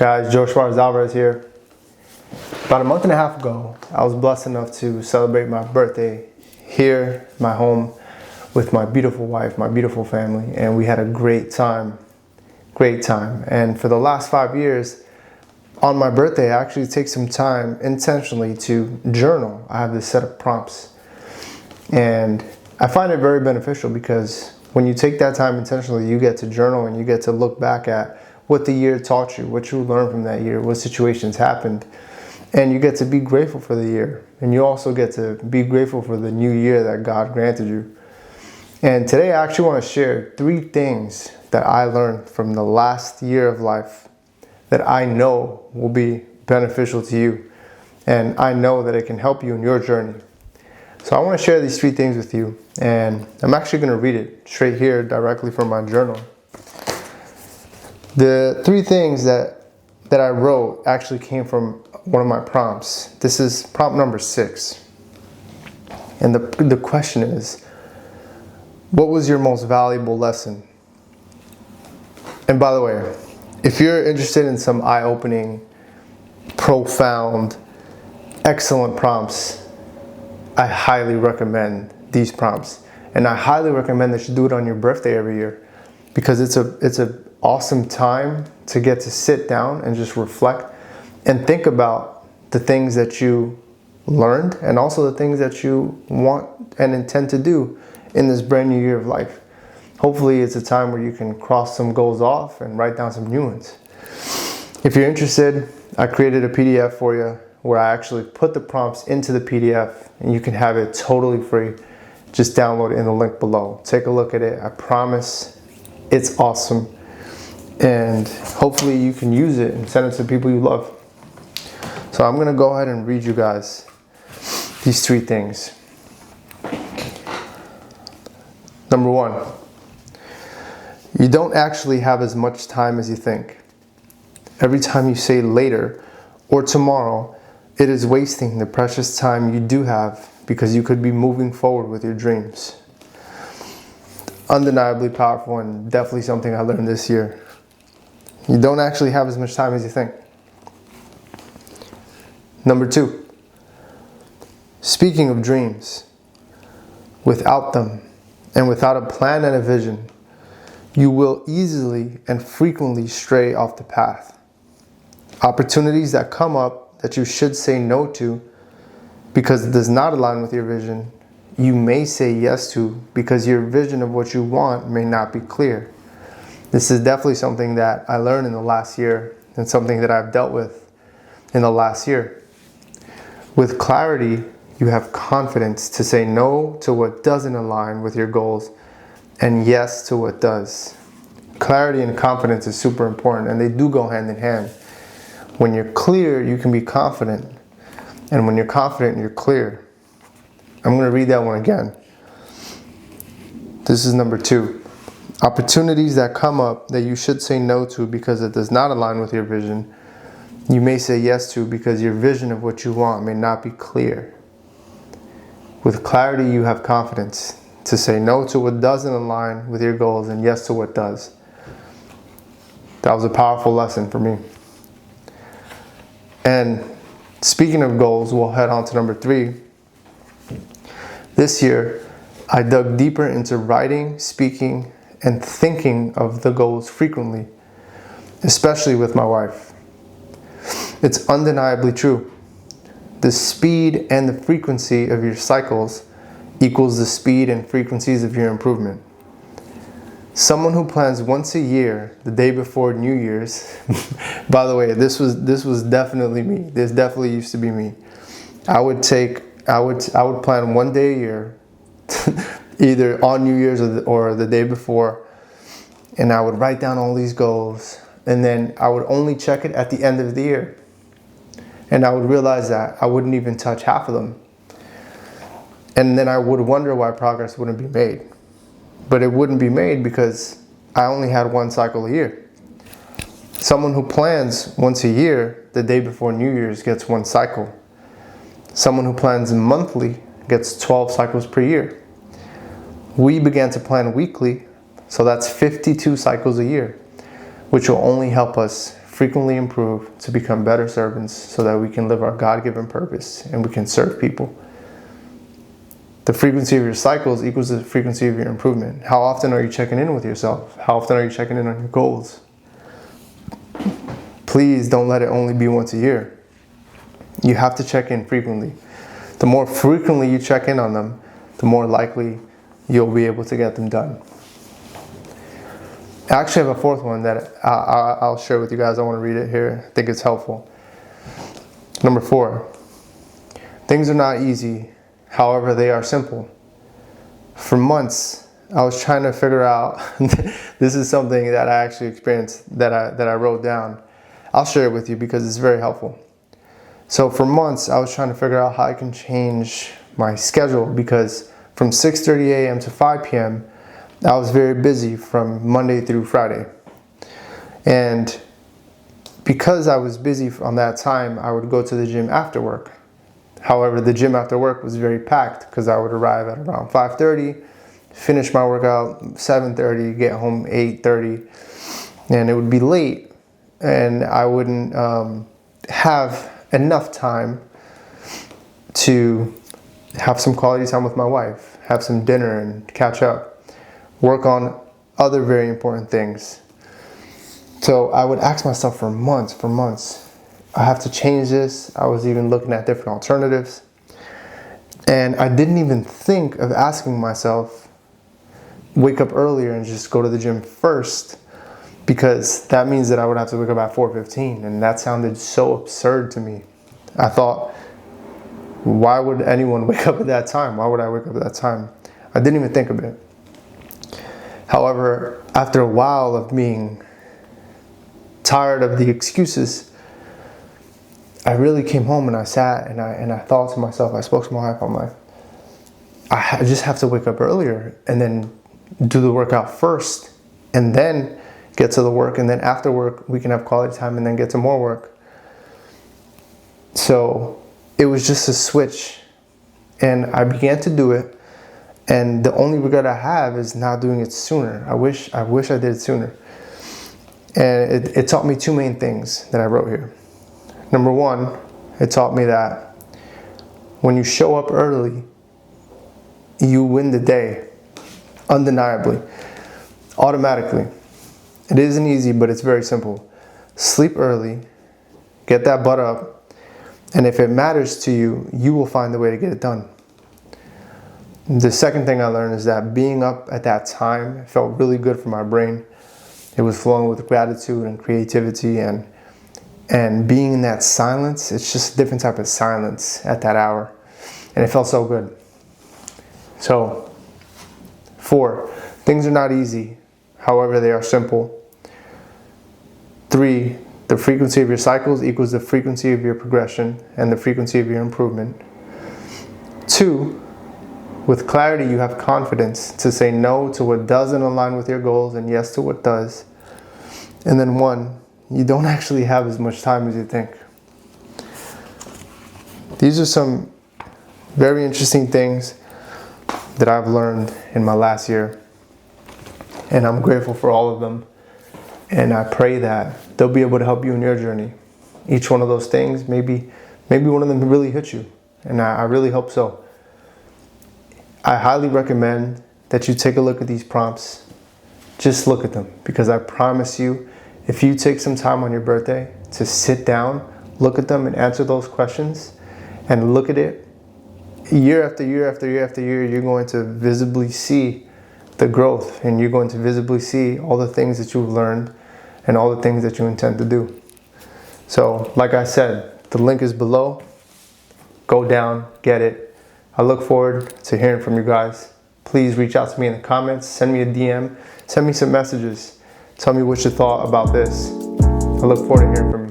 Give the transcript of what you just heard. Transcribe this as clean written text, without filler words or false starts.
Guys, Joe Schwartz Alvarez here. About a month and a half ago, I was blessed enough to celebrate my birthday here, my home, with my beautiful wife, my beautiful family, and we had a great time. And for the last 5 years, on my birthday, I actually take some time intentionally to journal. I have this set of prompts, and I find it very beneficial because when you take that time intentionally, you get to journal and you get to look back at what the year taught you, what you learned from that year, what situations happened, and you get to be grateful for the year. And you also get to be grateful for the new year that God granted you. And today I actually want to share 3 things that I learned from the last year of life that I know will be beneficial to you. And I know that it can help you in your journey. So I want to share these 3 things with you. And I'm actually going to read it straight here directly from my journal. The 3 things that I wrote actually came from one of my prompts. This is prompt number 6. And the question is, what was your most valuable lesson? And by the way, if you're interested in some eye-opening, profound, excellent prompts, I highly recommend these prompts. And I highly recommend that you do it on your birthday every year, because it's a awesome time to get to sit down and just reflect and think about the things that you learned and also the things that you want and intend to do in this brand new year of life. Hopefully it's a time where you can cross some goals off and write down some new ones. If you're interested, I created a PDF for you where I actually put the prompts into the PDF and you can have it totally free. Just download it in the link below. Take a look at it. I promise it's awesome. And hopefully you can use it and send it to people you love. So I'm going to go ahead and read you guys these 3 things. Number 1, you don't actually have as much time as you think. Every time you say later or tomorrow, it is wasting the precious time you do have because you could be moving forward with your dreams. Undeniably powerful and definitely something I learned this year. You don't actually have as much time as you think. Number 2, speaking of dreams, without them and without a plan and a vision, you will easily and frequently stray off the path. Opportunities that come up that you should say no to because it does not align with your vision, you may say yes to because your vision of what you want may not be clear. This is definitely something that I learned in the last year and something that I've dealt with in the last year. With clarity, you have confidence to say no to what doesn't align with your goals and yes to what does. Clarity and confidence is super important, and they do go hand in hand. When you're clear, you can be confident. And when you're confident, you're clear. I'm going to read that one again. This is number 2. Opportunities that come up that you should say no to because it does not align with your vision, you may say yes to because your vision of what you want may not be clear. With clarity, you have confidence to say no to what doesn't align with your goals and yes to what does. That was a powerful lesson for me. And speaking of goals, we'll head on to number 3. This year, I dug deeper into writing, speaking, and thinking of the goals frequently, especially with my wife. It's undeniably true. The speed and the frequency of your cycles equals the speed and frequencies of your improvement. Someone who plans once a year, the day before New Year's, by the way, this was definitely me. This definitely used to be me. I would plan one day a year, either on New Year's or the day before, and I would write down all these goals, and then I would only check it at the end of the year. And I would realize that I wouldn't even touch half of them. And then I would wonder why progress wouldn't be made. But it wouldn't be made because I only had one cycle a year. Someone who plans once a year, the day before New Year's, gets one cycle. Someone who plans monthly gets 12 cycles per year. We began to plan weekly, so that's 52 cycles a year, which will only help us frequently improve to become better servants so that we can live our God-given purpose and we can serve people. The frequency of your cycles equals the frequency of your improvement. How often are you checking in with yourself? How often are you checking in on your goals? Please don't let it only be once a year. You have to check in frequently. The more frequently you check in on them, the more likely you'll be able to get them done. I actually have a fourth one that I'll share with you guys. I want to read it here. I think it's helpful. Number 4. Things are not easy. However, they are simple. For months, I was trying to figure out, this is something that I actually experienced that I wrote down. I'll share it with you because it's very helpful. So for months, I was trying to figure out how I can change my schedule because from 6:30 a.m. to 5 p.m., I was very busy from Monday through Friday. And because I was busy on that time, I would go to the gym after work. However, the gym after work was very packed because I would arrive at around 5:30, finish my workout 7:30, get home 8:30, and it would be late, and I wouldn't have enough time to have some quality time with my wife, have some dinner and catch up, work on other very important things. So I would ask myself for months, I have to change this. I was even looking at different alternatives. And I didn't even think of asking myself, wake up earlier and just go to the gym first, because that means that I would have to wake up at 4:15, and that sounded so absurd to me. I thought, why would anyone wake up at that time? Why would I wake up at that time? I didn't even think of it. However, after a while of being tired of the excuses, I really came home and I sat and I thought to myself, I spoke to my wife, I'm like, I just have to wake up earlier and then do the workout first and then get to the work, and then after work we can have quality time and then get to more work. So it was just a switch, and I began to do it, and the only regret I have is not doing it sooner. I wish I did it sooner. And it taught me two main things that I wrote here. Number 1, it taught me that when you show up early, you win the day, undeniably, automatically. It isn't easy, but it's very simple. Sleep early, get that butt up, and if it matters to you, you will find a way to get it done. The second thing I learned is that being up at that time felt really good for my brain. It was flowing with gratitude and creativity, and being in that silence, it's just a different type of silence at that hour. And it felt so good. So, 4, things are not easy, however they are simple. 3, the frequency of your cycles equals the frequency of your progression and the frequency of your improvement. 2, with clarity you have confidence to say no to what doesn't align with your goals and yes to what does. And then 1, you don't actually have as much time as you think. These are some very interesting things that I've learned in my last year, and I'm grateful for all of them. And I pray that they'll be able to help you in your journey. Each one of those things, maybe one of them really hit you, and I really hope so. I highly recommend that you take a look at these prompts. Just look at them, because I promise you, if you take some time on your birthday to sit down, look at them and answer those questions, and look at it year after year after year after year, you're going to visibly see the growth, and you're going to visibly see all the things that you've learned and all the things that you intend to do. So, like I said, the link is below. Go down, get it. I look forward to hearing from you guys. Please reach out to me in the comments, send me a DM, send me some messages. Tell me what you thought about this. I look forward to hearing from you.